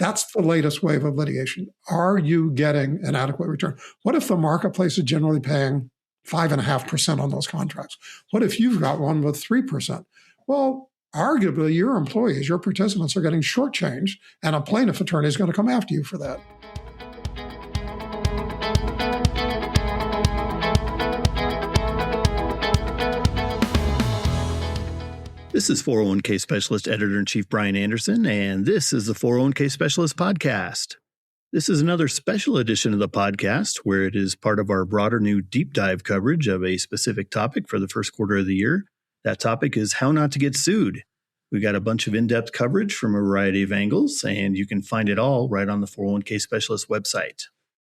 That's the latest wave of litigation. Are you getting an adequate return? What if the marketplace is generally paying 5.5% on those contracts? What if you've got one with 3%? Well, arguably, your employees, your participants are getting shortchanged, and a plaintiff attorney is going to come after you for that. This is 401k Specialist Editor-in-Chief Brian Anderson, and this is the 401k Specialist Podcast. This is another special edition of the podcast where it is part of our broader new deep dive coverage of a specific topic for the first quarter of the year. That topic is how not to get sued. We got a bunch of in-depth coverage from a variety of angles, and you can find it all right on the 401k Specialist website.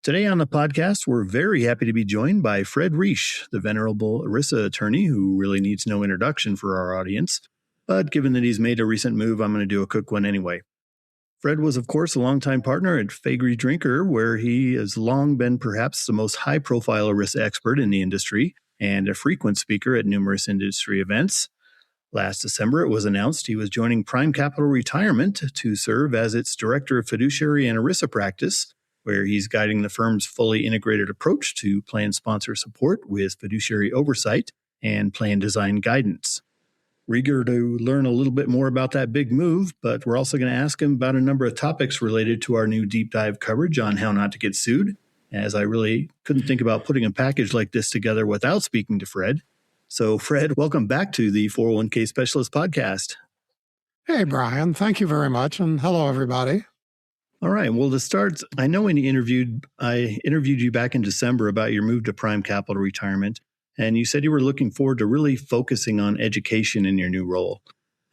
Today on the podcast, we're very happy to be joined by Fred Reish, the venerable ERISA attorney who really needs no introduction for our audience. But given that he's made a recent move, I'm going to do a quick one anyway. Fred was, of course, a longtime partner at Faegre Drinker, where he has long been perhaps the most high-profile ERISA expert in the industry and a frequent speaker at numerous industry events. Last December, it was announced he was joining Prime Capital Retirement to serve as its Director of Fiduciary and ERISA practice, where he's guiding the firm's fully integrated approach to plan sponsor support with fiduciary oversight and plan design guidance. We're eager to learn a little bit more about that big move, but we're also going to ask him about a number of topics related to our new deep dive coverage on how not to get sued, as I really couldn't think about putting a package like this together without speaking to Fred. So, Fred, welcome back to the 401k Specialist Podcast. Hey, Brian. Thank you very much. And hello, everybody. All right. Well, to start, I know when I interviewed you back in December about your move to Prime Capital Retirement, and you said you were looking forward to really focusing on education in your new role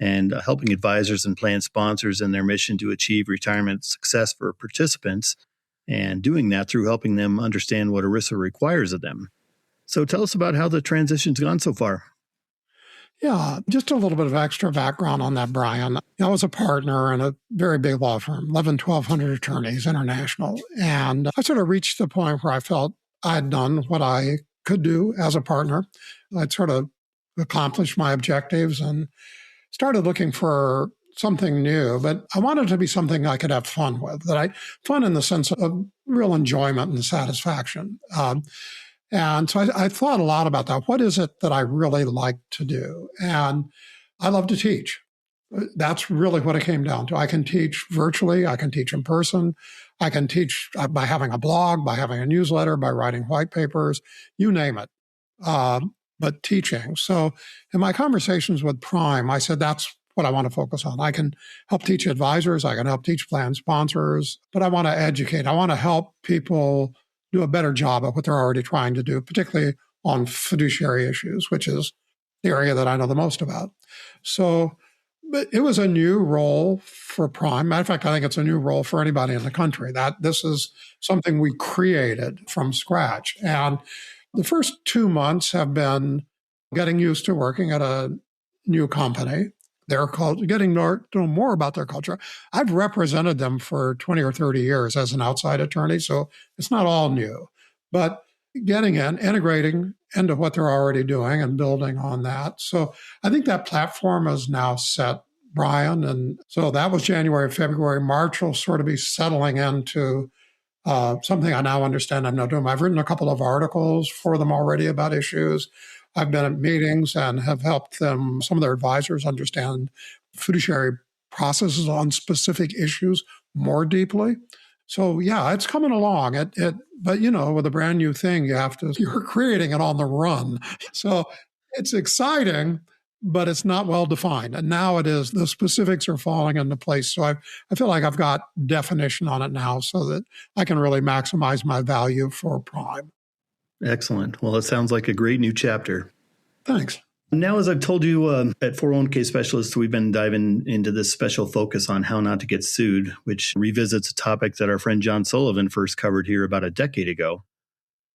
and helping advisors and plan sponsors in their mission to achieve retirement success for participants, and doing that through helping them understand what ERISA requires of them. So tell us about how the transition's gone so far. Yeah, just a little bit of extra background on that, Brian. I was a partner in a very big law firm, 1,100 attorneys, international. And I sort of reached the point where I felt I'd done what I could do as a partner. I'd sort of accomplished my objectives and started looking for something new, but I wanted it to be something I could have fun with, fun in the sense of real enjoyment and satisfaction. And so I thought a lot about that. What is it that I really like to do? And I love to teach. That's really what it came down to. I can teach virtually. I can teach in person. I can teach by having a blog, by having a newsletter, by writing white papers, you name it, but teaching. So in my conversations with Prime, I said, that's what I want to focus on. I can help teach advisors. I can help teach plan sponsors, but I want to educate. I want to help people do a better job at what they're already trying to do, particularly on fiduciary issues, which is the area that I know the most about. So but it was a new role for Prime. Matter of fact, I think it's a new role for anybody in the country. That this is something we created from scratch. And the first 2 months have been getting used to working at a new company, their culture, getting to know more about their culture. I've represented them for 20 or 30 years as an outside attorney, so it's not all new. But getting in, integrating into what they're already doing and building on that. So I think that platform is now set, Brian. And so that was January, February. March will sort of be settling into something I now understand I'm now doing. I've written a couple of articles for them already about issues. I've been at meetings and have helped them, some of their advisors, understand fiduciary processes on specific issues more deeply. So yeah, it's coming along. But with a brand new thing, you're creating it on the run. So it's exciting, but it's not well defined. And now it is. The specifics are falling into place. So I feel like I've got definition on it now, so that I can really maximize my value for Prime. Excellent. Well, it sounds like a great new chapter. Thanks. Now, as I've told you, at 401k Specialists, we've been diving into this special focus on how not to get sued, which revisits a topic that our friend John Sullivan first covered here about a decade ago.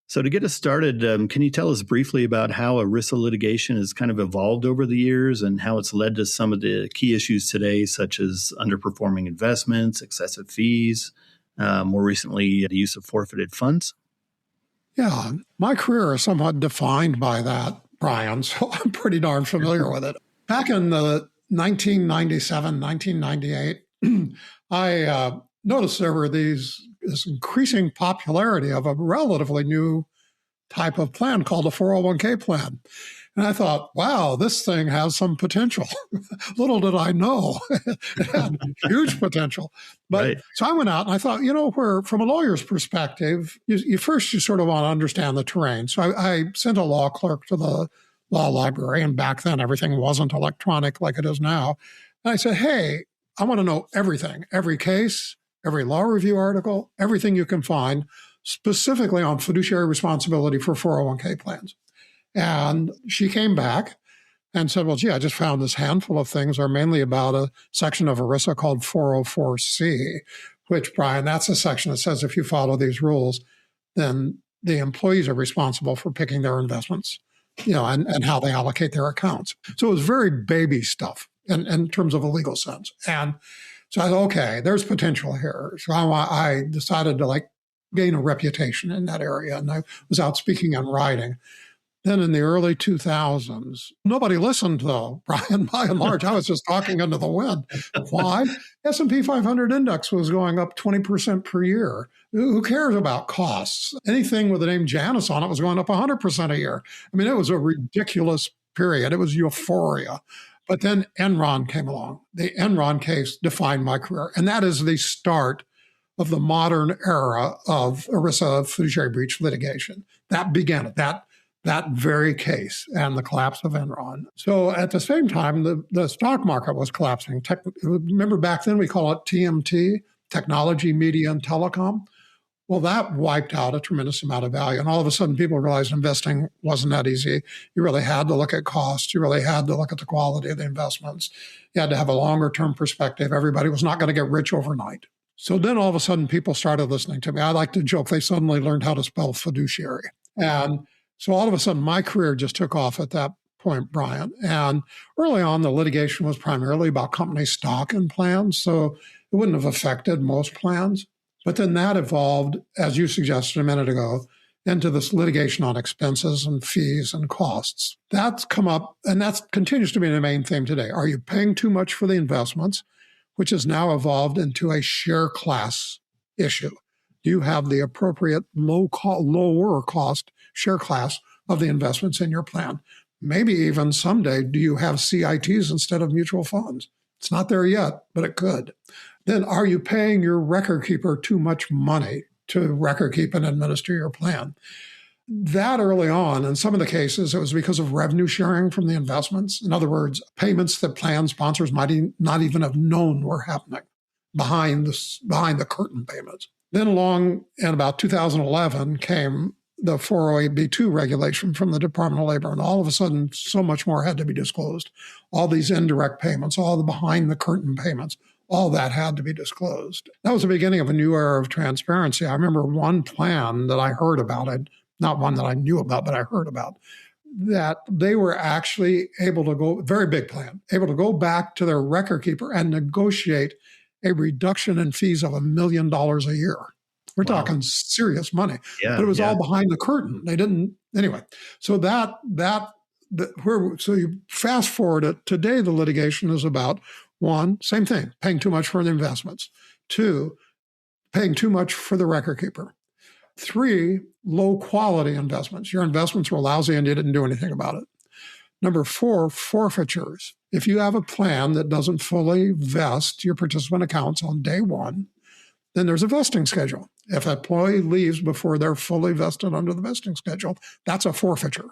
So to get us started, can you tell us briefly about how ERISA litigation has kind of evolved over the years and how it's led to some of the key issues today, such as underperforming investments, excessive fees, more recently, the use of forfeited funds? Yeah, my career is somewhat defined by that, Brian, so I'm pretty darn familiar with it. Back in the 1997, 1998, I noticed there were this increasing popularity of a relatively new type of plan called a 401k plan. And I thought, wow, this thing has some potential. Little did I know it had huge potential. But Right. so I went out and I thought, where from a lawyer's perspective, you sort of want to understand the terrain. So I sent a law clerk to the law library. And back then, everything wasn't electronic like it is now. And I said, hey, I want to know everything, every case, every law review article, everything you can find, specifically on fiduciary responsibility for 401k plans. And she came back and said, well, gee, I just found this handful of things are mainly about a section of ERISA called 404C, which, Brian, that's a section that says if you follow these rules, then the employees are responsible for picking their investments, and how they allocate their accounts. So it was very baby stuff in terms of a legal sense. And so I thought, okay, there's potential here. So I decided to gain a reputation in that area. And I was out speaking and writing. Then in the early 2000s, nobody listened, though, Brian, by and large. I was just talking into the wind. Why? S&P 500 index was going up 20% per year. Who cares about costs? Anything with the name Janus on it was going up 100% a year. I mean, it was a ridiculous period. It was euphoria. But then Enron came along. The Enron case defined my career. And that is the start of the modern era of ERISA fiduciary breach litigation. That began it. That very case and the collapse of Enron. So at the same time, the stock market was collapsing. Remember back then we call it TMT, technology, media, and telecom. Well, that wiped out a tremendous amount of value. And all of a sudden people realized investing wasn't that easy. You really had to look at cost. You really had to look at the quality of the investments. You had to have a longer term perspective. Everybody was not going to get rich overnight. So then all of a sudden people started listening to me. I like to joke they suddenly learned how to spell fiduciary. And so all of a sudden, my career just took off at that point, Brian. And early on, the litigation was primarily about company stock and plans, so it wouldn't have affected most plans. But then that evolved, as you suggested a minute ago, into this litigation on expenses and fees and costs. That's come up, and that continues to be the main theme today. Are you paying too much for the investments, which has now evolved into a share class issue? Do you have the appropriate lower cost share class of the investments in your plan? Maybe even someday, do you have CITs instead of mutual funds? It's not there yet, but it could. Then are you paying your record keeper too much money to record keep and administer your plan? That early on, in some of the cases, it was because of revenue sharing from the investments. In other words, payments that plan sponsors might not even have known were happening behind the curtain payments. Then along in about 2011 came the 408B2 regulation from the Department of Labor. And all of a sudden, so much more had to be disclosed. All these indirect payments, all the behind the curtain payments, all that had to be disclosed. That was the beginning of a new era of transparency. I remember one plan that I heard about, not one that I knew about, but I heard about, that they were actually able to go, very big plan, able to go back to their record keeper and negotiate a reduction in fees of $1 million a year. We're talking serious money, but it was all behind the curtain. They didn't anyway. So so you fast forward it. Today, the litigation is about one, same thing, paying too much for the investments. Two, paying too much for the record keeper. Three, low quality investments. Your investments were lousy and you didn't do anything about it. Number four, forfeitures. If you have a plan that doesn't fully vest your participant accounts on day one, then there's a vesting schedule. If an employee leaves before they're fully vested under the vesting schedule, that's a forfeiture.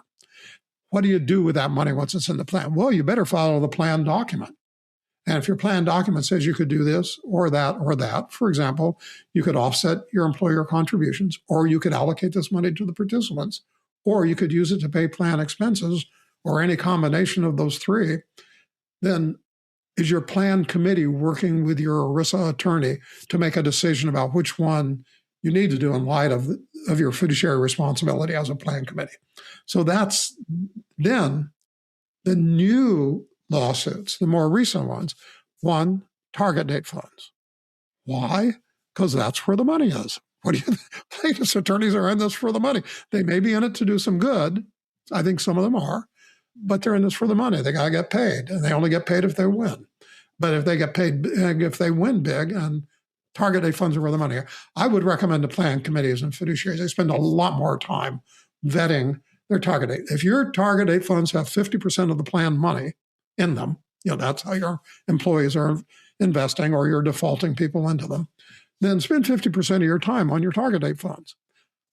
What do you do with that money once it's in the plan? Well, you better follow the plan document. And if your plan document says you could do this or that, for example, you could offset your employer contributions, or you could allocate this money to the participants, or you could use it to pay plan expenses, or any combination of those three, then is your plan committee working with your ERISA attorney to make a decision about which one you need to do in light of your fiduciary responsibility as a plan committee? So that's then the new lawsuits, the more recent ones. One, target date funds. Why? Because that's where the money is. What do you think? Plaintiffs' attorneys are in this for the money. They may be in it to do some good. I think some of them are, but they're in this for the money. They got to get paid, and they only get paid if they win. But if they get paid big, if they win big, and target date funds are where the money are. I would recommend to plan committees and fiduciaries, they spend a lot more time vetting their target date. If your target date funds have 50% of the planned money in them, that's how your employees are investing or you're defaulting people into them, then spend 50% of your time on your target date funds.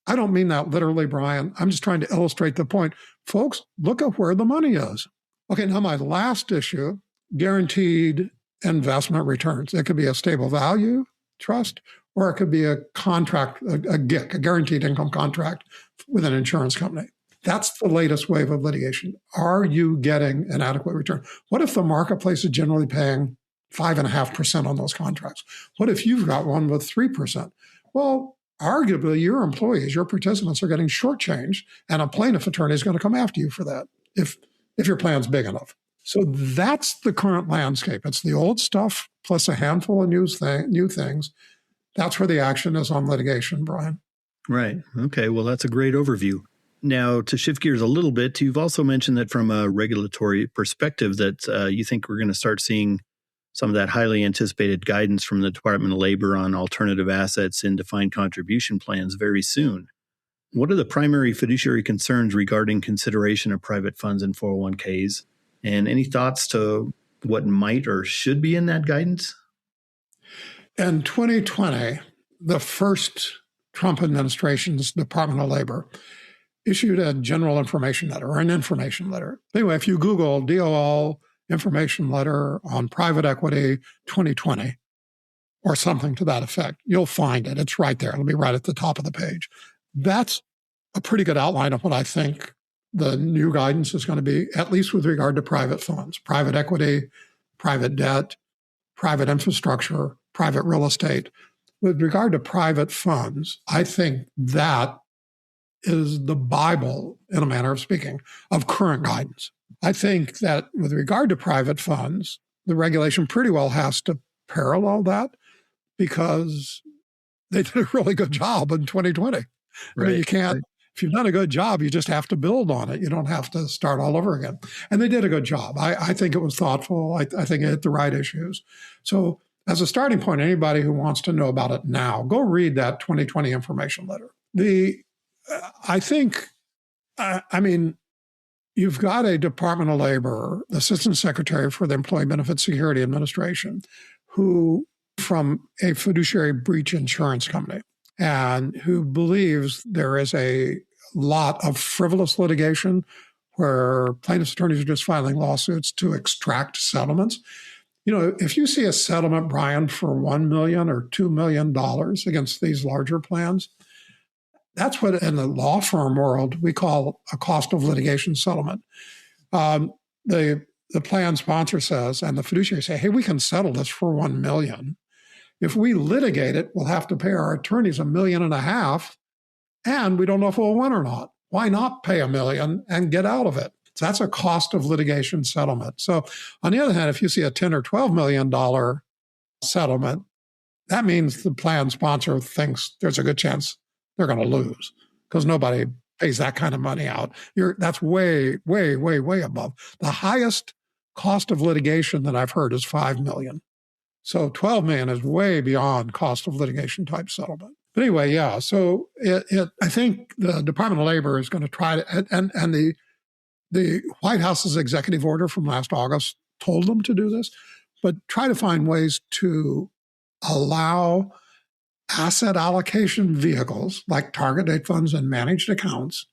I don't mean that literally, Brian. I'm just trying to illustrate the point. Folks, look at where the money is. Okay, now my last issue, guaranteed investment returns. It could be a stable value trust, or it could be a contract, a GIC, a guaranteed income contract with an insurance company. That's the latest wave of litigation. Are you getting an adequate return? What if the marketplace is generally paying 5.5% on those contracts? What if you've got one with 3%? Well, arguably, your employees, your participants are getting shortchanged, and a plaintiff attorney is going to come after you for that if your plan's big enough. So that's the current landscape. It's the old stuff plus a handful of new things. That's where the action is on litigation, Brian. Right. Okay. Well, that's a great overview. Now, to shift gears a little bit, you've also mentioned that from a regulatory perspective that you think we're going to start seeing some of that highly anticipated guidance from the Department of Labor on alternative assets and defined contribution plans very soon. What are the primary fiduciary concerns regarding consideration of private funds and 401ks? And any thoughts to what might or should be in that guidance? In 2020, the first Trump administration's Department of Labor issued a general information letter or an information letter. Anyway, if you Google DOL information letter on private equity 2020 or something to that effect, you'll find it. It's right there. It'll be right at the top of the page. That's a pretty good outline of what I think the new guidance is going to be, at least with regard to private funds, private equity, private debt, private infrastructure, private real estate. With regard to private funds, I think that is the Bible, in a manner of speaking, of current guidance. I think that with regard to private funds, the regulation pretty well has to parallel that because they did a really good job in 2020. Right. I mean, you can't, if you've done a good job, you just have to build on it. You don't have to start all over again. And they did a good job. I think it was thoughtful. I think it hit the right issues. So as a starting point, anybody who wants to know about it now, go read that 2020 information letter. I think, you've got a Department of Labor, Assistant Secretary for the Employee Benefit Security Administration, who from a fiduciary breach insurance company, and who believes there is a lot of frivolous litigation where plaintiffs' attorneys are just filing lawsuits to extract settlements. If you see a settlement, Brian, for $1 million or $2 million against these larger plans, that's what in the law firm world we call a cost of litigation settlement. The plan sponsor says, and the fiduciary say, hey, we can settle this for $1 million. If we litigate it, we'll have to pay our attorneys $1.5 million, and we don't know if we'll win or not. Why not pay $1 million and get out of it? So that's a cost of litigation settlement. So on the other hand, if you see a $10 or $12 million settlement, that means the plan sponsor thinks there's a good chance they're going to lose because nobody pays that kind of money out. That's way, way, way, way above. The highest cost of litigation that I've heard is $5 million. So $12 million is way beyond cost of litigation type settlement. But anyway, yeah. So I think the Department of Labor is going to try to, and the White House's executive order from last August told them to do this, but try to find ways to allow asset allocation vehicles like target date funds and managed accounts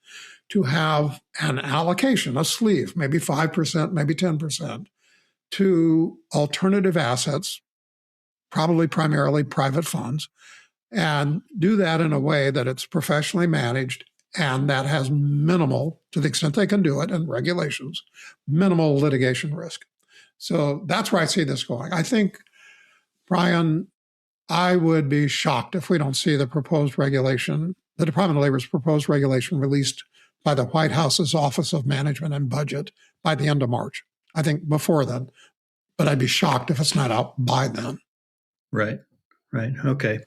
to have an allocation, a sleeve, maybe 5%, maybe 10%, to alternative assets, probably primarily private funds, and do that in a way that it's professionally managed and that has minimal, to the extent they can do it, and regulations, minimal litigation risk. So that's where I see this going. I think, Brian, I would be shocked if we don't see the proposed regulation, the Department of Labor's proposed regulation released by the White House's Office of Management and Budget by the end of March. I think before then, but I'd be shocked if it's not out by then. Right. Okay.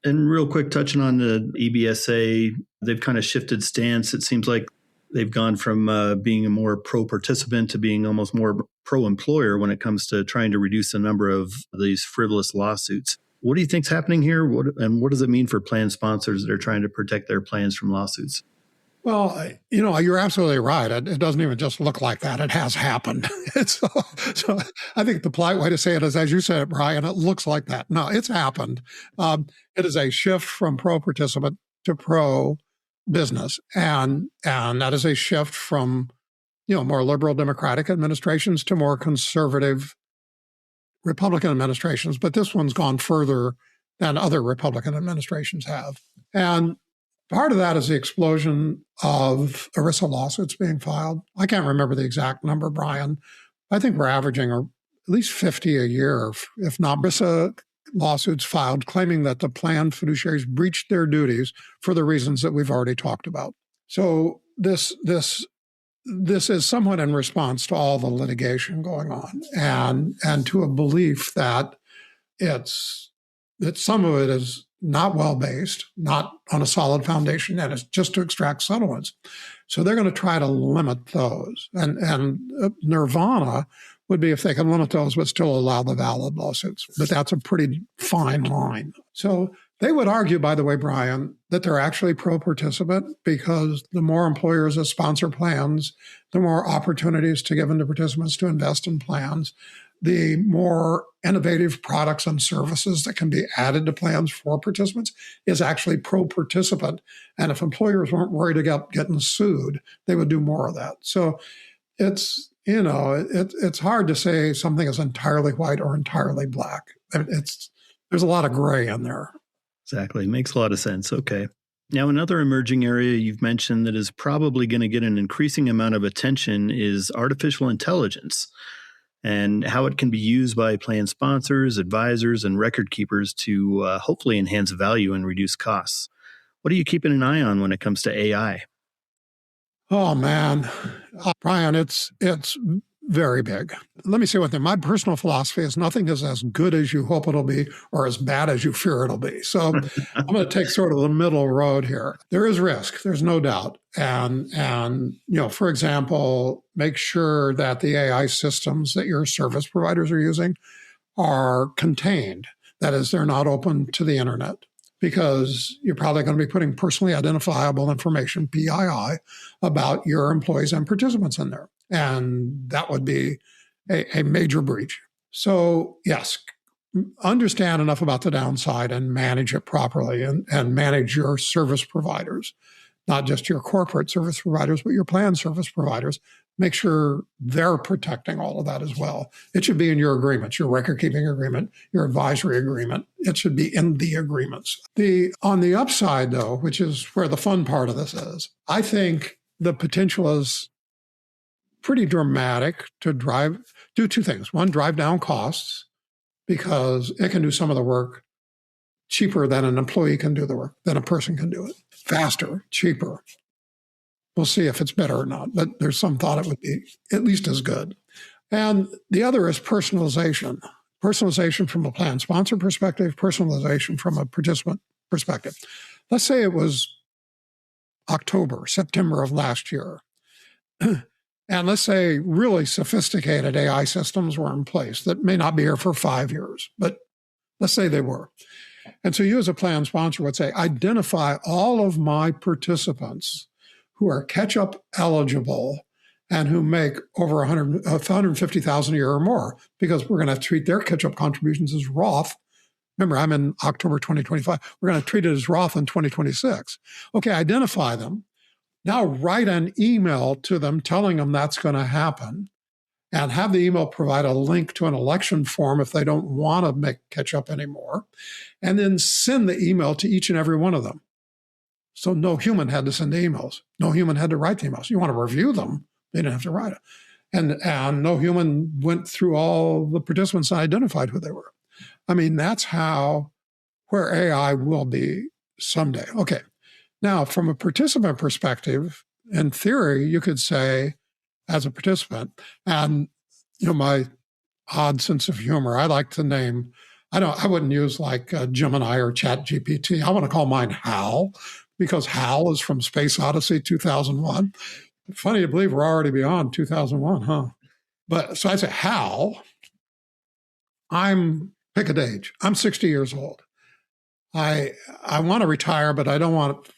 And real quick, touching on the EBSA, they've kind of shifted stance. It seems like they've gone from being a more pro-participant to being almost more pro-employer when it comes to trying to reduce the number of these frivolous lawsuits. What do you think's happening here? What does it mean for plan sponsors that are trying to protect their plans from lawsuits? Well, you're absolutely right. It doesn't even just look like that. It has happened. So I think the polite way to say it is, as you said it, Brian, it looks like that. No, it's happened. It is a shift from pro-participant to pro-business. And that is a shift from, more liberal Democratic administrations to more conservative Republican administrations. But this one's gone further than other Republican administrations have. And part of that is the explosion of ERISA lawsuits being filed. I can't remember the exact number, Brian. I think we're averaging at least 50 a year, if not ERISA lawsuits filed claiming that the plan fiduciaries breached their duties for the reasons that we've already talked about. So this is somewhat in response to all the litigation going on and to a belief that some of it is not well-based, not on a solid foundation, and it's just to extract settlements. So they're going to try to limit those. And nirvana would be if they can limit those but still allow the valid lawsuits. But that's a pretty fine line. So they would argue, by the way, Brian, that they're actually pro-participant because the more employers that sponsor plans, the more opportunities to give to participants to invest in plans, the more innovative products and services that can be added to plans for participants is actually pro-participant. And if employers weren't worried about getting sued, they would do more of that. So it's hard to say something is entirely white or entirely black. There's a lot of gray in there. Exactly. Makes a lot of sense. Okay. Now, another emerging area you've mentioned that is probably going to get an increasing amount of attention is artificial intelligence and how it can be used by plan sponsors, advisors, and record keepers to hopefully enhance value and reduce costs. What are you keeping an eye on when it comes to AI? Oh, man. Brian, it's very big. Let me say one thing. My personal philosophy is nothing is as good as you hope it'll be or as bad as you fear it'll be. So I'm going to take sort of the middle road here. There is risk. There's no doubt. And for example, make sure that the AI systems that your service providers are using are contained. That is, they're not open to the internet, because you're probably going to be putting personally identifiable information, PII, about your employees and participants in there. And that would be a major breach. So yes, understand enough about the downside and manage it properly and manage your service providers, not just your corporate service providers, but your plan service providers. Make sure they're protecting all of that as well. It should be in your agreements, your record-keeping agreement, your advisory agreement. It should be in the agreements. On the upside, though, which is where the fun part of this is, I think the potential is pretty dramatic to do two things. One, drive down costs, because it can do some of the work cheaper than an employee can do the work, than a person can do it. Faster, cheaper. We'll see if it's better or not, but there's some thought it would be at least as good. And the other is personalization. Personalization from a plan sponsor perspective, personalization from a participant perspective. Let's say it was September of last year. And let's say really sophisticated AI systems were in place that may not be here for 5 years, but let's say they were. And so you as a plan sponsor would say, identify all of my participants who are catch-up eligible and who make over $150,000 a year or more, because we're going to treat their catch-up contributions as Roth. Remember, I'm in October 2025. We're going to treat it as Roth in 2026. Okay, identify them. Now write an email to them telling them that's going to happen, and have the email provide a link to an election form if they don't want to make catch up anymore, and then send the email to each and every one of them. So no human had to send the emails. No human had to write the emails. You want to review them, they didn't have to write it. And no human went through all the participants and identified who they were. I mean, that's where AI will be someday. Okay. Now, from a participant perspective, in theory, you could say, as a participant, and my odd sense of humor, I like to name, I wouldn't use like Gemini or ChatGPT. I want to call mine Hal, because Hal is from Space Odyssey 2001. Funny to believe we're already beyond 2001, huh? But so I say, Hal, I'm pick an age. I'm 60 years old. I want to retire, but I don't want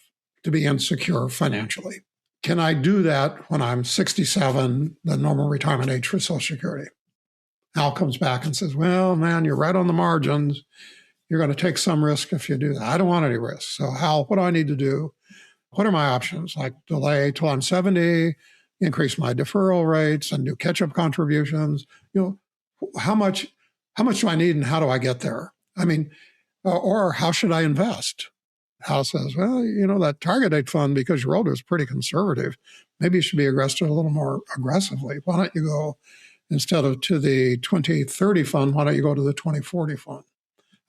to be insecure financially. Can I do that when I'm 67, the normal retirement age for Social Security? Al comes back and says, well, man, you're right on the margins. You're going to take some risk if you do that. I don't want any risk. So, Hal, what do I need to do? What are my options? Like delay till I'm 70, increase my deferral rates and do catch-up contributions. How much do I need and how do I get there? I mean, or how should I invest? Hal says, well, that target date fund, because you're older, is pretty conservative. Maybe you should be aggressive a little more aggressively. Why don't you go, instead of to the 2030 fund, why don't you go to the 2040 fund?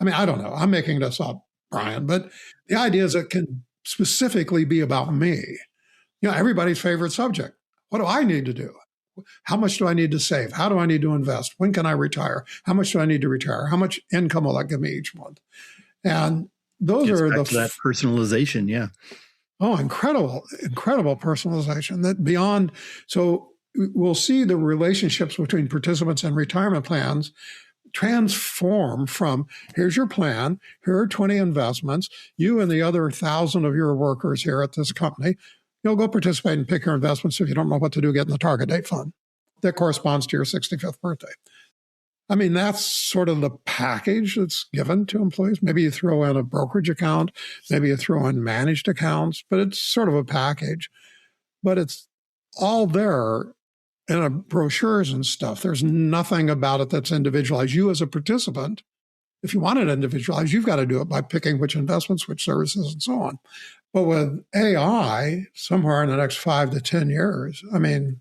I mean, I don't know. I'm making this up, Brian, but the idea is it can specifically be about me. Everybody's favorite subject. What do I need to do? How much do I need to save? How do I need to invest? When can I retire? How much do I need to retire? How much income will that give me each month? And those are that personalization. Yeah. Oh, incredible personalization that beyond. So we'll see the relationships between participants and retirement plans transform from here's your plan, here are 20 investments, you and the other 1,000 of your workers here at this company, go participate and pick your investments. If you don't know what to do, get in the target date fund that corresponds to your 65th birthday. I mean, that's sort of the package that's given to employees. Maybe you throw in a brokerage account, maybe you throw in managed accounts, but it's sort of a package. But it's all there in brochures and stuff. There's nothing about it that's individualized. You as a participant, if you want it individualized, you've got to do it by picking which investments, which services, and so on. But with AI, somewhere in the next 5 to 10 years, I mean,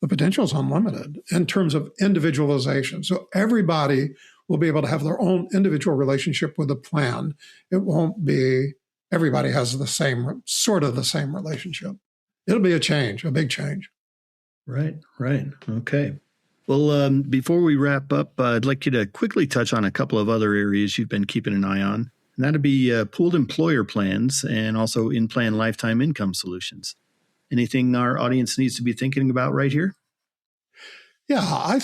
the potential is unlimited in terms of individualization. So everybody will be able to have their own individual relationship with the plan. It won't be everybody has the same relationship. It'll be a change, a big change. Right. Okay. Well, before we wrap up, I'd like you to quickly touch on a couple of other areas you've been keeping an eye on. And that'd be pooled employer plans and also in-plan lifetime income solutions. Anything our audience needs to be thinking about right here? Yeah, I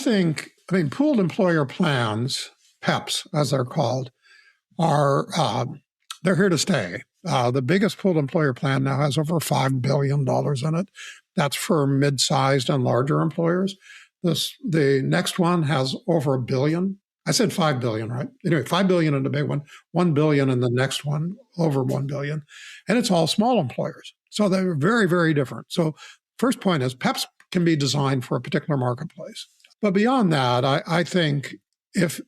mean, pooled employer plans, PEPs, as they're called, are they're here to stay. The biggest pooled employer plan now has over $5 billion in it. That's for mid-sized and larger employers. The next one has over $1 billion. I said $5 billion, right? Anyway, $5 billion in the big one, $1 billion in the next one, over $1 billion. And it's all small employers. So they're very, very different. So first point is PEPs can be designed for a particular marketplace. But beyond that, I think if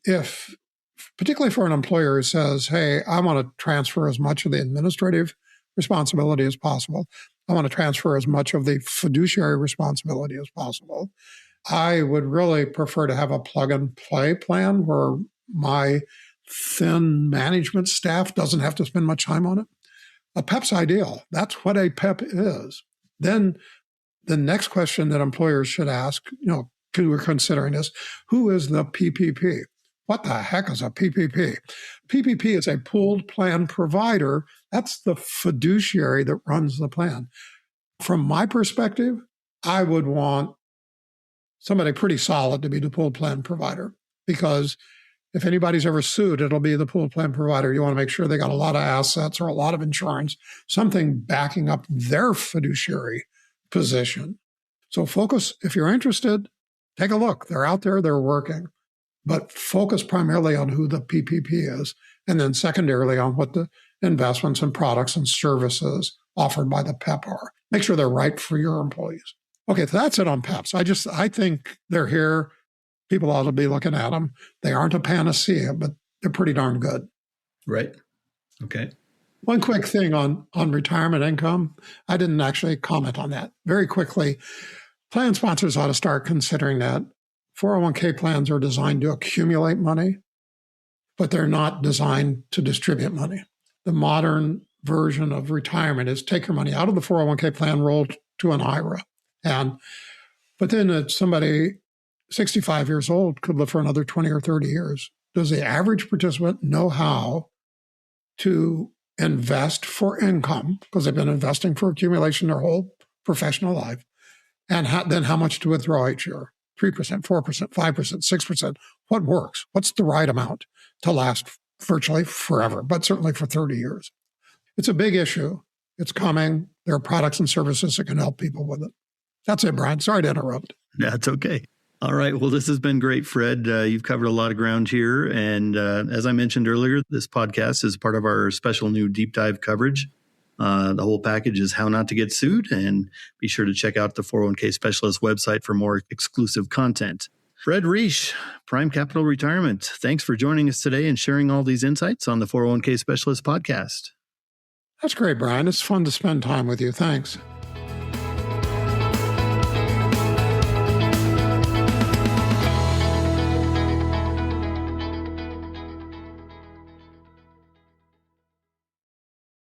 particularly for an employer who says, hey, I want to transfer as much of the administrative responsibility as possible, I want to transfer as much of the fiduciary responsibility as possible, I would really prefer to have a plug-and-play plan where my thin management staff doesn't have to spend much time on it. A PEP's ideal. That's what a PEP is. Then the next question that employers should ask, we're considering this, who is the PPP? What the heck is a PPP? PPP is a pooled plan provider. That's the fiduciary that runs the plan. From my perspective, I would want somebody pretty solid to be the pooled plan provider, because if anybody's ever sued, it'll be the pooled plan provider. You want to make sure they got a lot of assets or a lot of insurance, something backing up their fiduciary position. So focus, if you're interested, take a look. They're out there, they're working, but focus primarily on who the PPP is, and then secondarily on what the investments and products and services offered by the PEP are. Make sure they're right for your employees. Okay, so that's it on PEPs. I think they're here. People ought to be looking at them. They aren't a panacea, but they're pretty darn good. Right. Okay. One quick thing on retirement income. I didn't actually comment on that. Very quickly, plan sponsors ought to start considering that 401k plans are designed to accumulate money, but they're not designed to distribute money. The modern version of retirement is take your money out of the 401k plan, roll to an IRA. But then somebody 65 years old could live for another 20 or 30 years. Does the average participant know how to invest for income, because they've been investing for accumulation their whole professional life, and then how much to withdraw each year? 3%, 4%, 5%, 6%. What works? What's the right amount to last virtually forever, but certainly for 30 years? It's a big issue. It's coming. There are products and services that can help people with it. That's it, Brian. Sorry to interrupt. That's okay. All right. Well, this has been great, Fred. You've covered a lot of ground here. And as I mentioned earlier, this podcast is part of our special new deep dive coverage. The whole package is How Not to Get Sued. And be sure to check out the 401k Specialist website for more exclusive content. Fred Reish, Prime Capital Retirement. Thanks for joining us today and sharing all these insights on the 401k Specialist podcast. That's great, Brian. It's fun to spend time with you. Thanks.